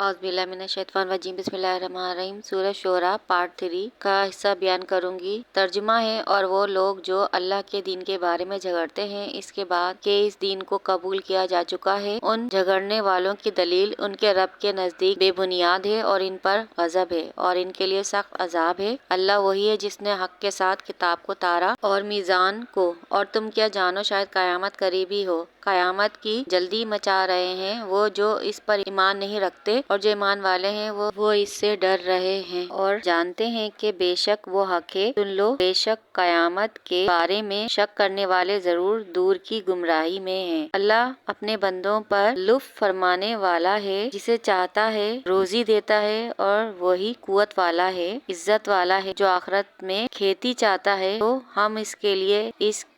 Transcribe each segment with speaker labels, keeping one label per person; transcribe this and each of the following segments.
Speaker 1: औज़ुबिल्लाहिमिनश्शैतानिर्रजीम बिस्मिल्लाहिर्रहमानिर्रहीम। सूरह शोरा पार्ट 3 का हिस्सा बयान करूंगी। तर्जुमा है, और वो लोग जो अल्लाह के दीन के बारे में झगड़ते हैं इसके बाद कि इस दीन को कबूल किया जा चुका है, उन झगड़ने वालों की दलील उनके रब के नजदीक बेबुनियाद है और इन पर गजब है और इनके लिए सख्त अजाब है। अल्लाह वही है जिसने हक के साथ किताब को तारा और मीज़ान को, और तुम क्या जानो शायद कयामत करीबी हो। कयामत की जल्दी मचा रहे हैं वो जो इस पर ईमान नहीं रखते, और जो ईमान वाले हैं वो इससे डर रहे हैं और जानते हैं कि बेशक वो हक है। सुन लो, बेशक कयामत के बारे में शक करने वाले जरूर दूर की गुमराही में हैं। अल्लाह अपने बंदों पर लुत्फ फरमाने वाला है, जिसे चाहता है रोजी देता है, और वही कुव्वत वाला है, इज्जत वाला है। जो आखिरत में खेती चाहता है तो हम इसके लिए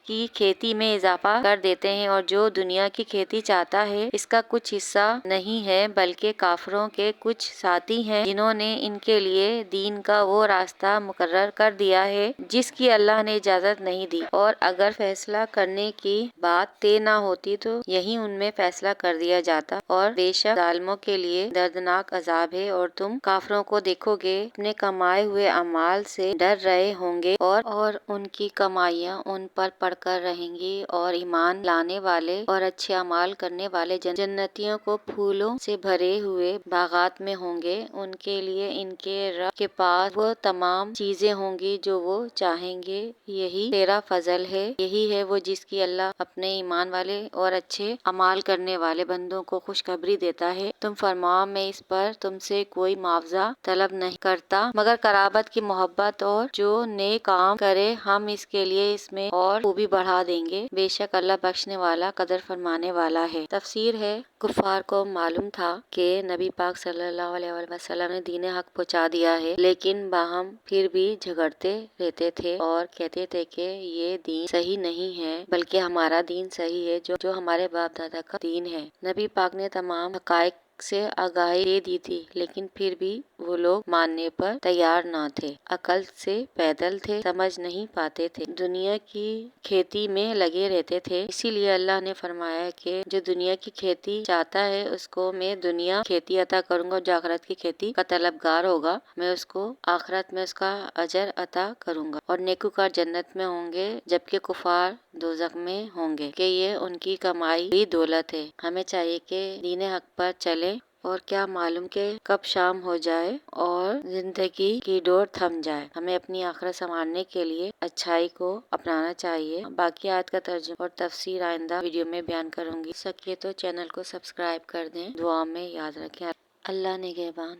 Speaker 1: की खेती में इजाफा कर देते हैं, और जो दुनिया की खेती चाहता है इसका कुछ हिस्सा नहीं है, बल्कि काफिरों के कुछ साथी हैं जिन्होंने इनके लिए दीन का वो रास्ता मुकर्रर कर दिया है जिसकी अल्लाह ने इजाजत नहीं दी। और अगर फैसला करने की बात तय ना होती तो यही उनमें फैसला कर दिया जाता, और बेशक जालिमों के लिए दर्दनाक अजाब है। और तुम काफिरों को देखोगे अपने कमाए हुए अमाल से डर रहे होंगे, और उनकी कमाइयाँ उन पर कर रहेंगी, और ईमान लाने वाले और अच्छे अमाल करने वाले जन्नतियों को फूलों से भरे हुए बागात में होंगे। उनके लिए इनके रब के पास वो तमाम चीजें होंगी जो वो चाहेंगे। यही तेरा फजल है, यही है वो जिसकी अल्लाह अपने ईमान वाले और अच्छे अमाल करने वाले बंदों को खुशखबरी देता है। तुम फरमाओ, मैं इस पर तुमसे कोई मुआवजा तलब नहीं करता मगर कराबत की मोहब्बत, और जो नेक काम करे हम इसके लिए इसमें और खूबी बढ़ा देंगे। बेशक अल्लाह बख्शने वाला कदर फरमाने वाला है। तफसीर है, कुफार को मालूम था कि नबी पाक सल्लल्लाहु अलैहि वसल्लम ने दीन हक पहुंचा दिया है, लेकिन बाहम फिर भी झगड़ते रहते थे और कहते थे कि ये दीन सही नहीं है, बल्कि हमारा दीन सही है जो हमारे बाप दादा का दीन है। नबी पाक ने तमाम हकायक से आगाही दे दी थी, लेकिन फिर भी वो लोग मानने पर तैयार न थे। अकल से पैदल थे, समझ नहीं पाते थे, दुनिया की खेती में लगे रहते थे। इसीलिए अल्लाह ने फरमाया कि जो दुनिया की खेती चाहता है उसको मैं दुनिया खेती अता करूंगा, जो आखिरत की खेती का तलबगार होगा मैं उसको आखिरत में उसका अजर अता करूंगा, और नेकूकार जन्नत में होंगे जबकि कुफार दोज़ख में होंगे कि ये उनकी कमाई हुई दौलत है। हमें चाहिए कि दीन हक पर चले, और क्या मालूम कि कब शाम हो जाए और जिंदगी की डोर थम जाए। हमें अपनी आखिरत संवारने के लिए अच्छाई को अपनाना चाहिए। बाकी आयत का तर्जुमा और तफसीर आइंदा वीडियो में बयान करूंगी। सके तो चैनल को सब्सक्राइब कर दें, दुआ में याद रखें। अल्लाह निगहबान।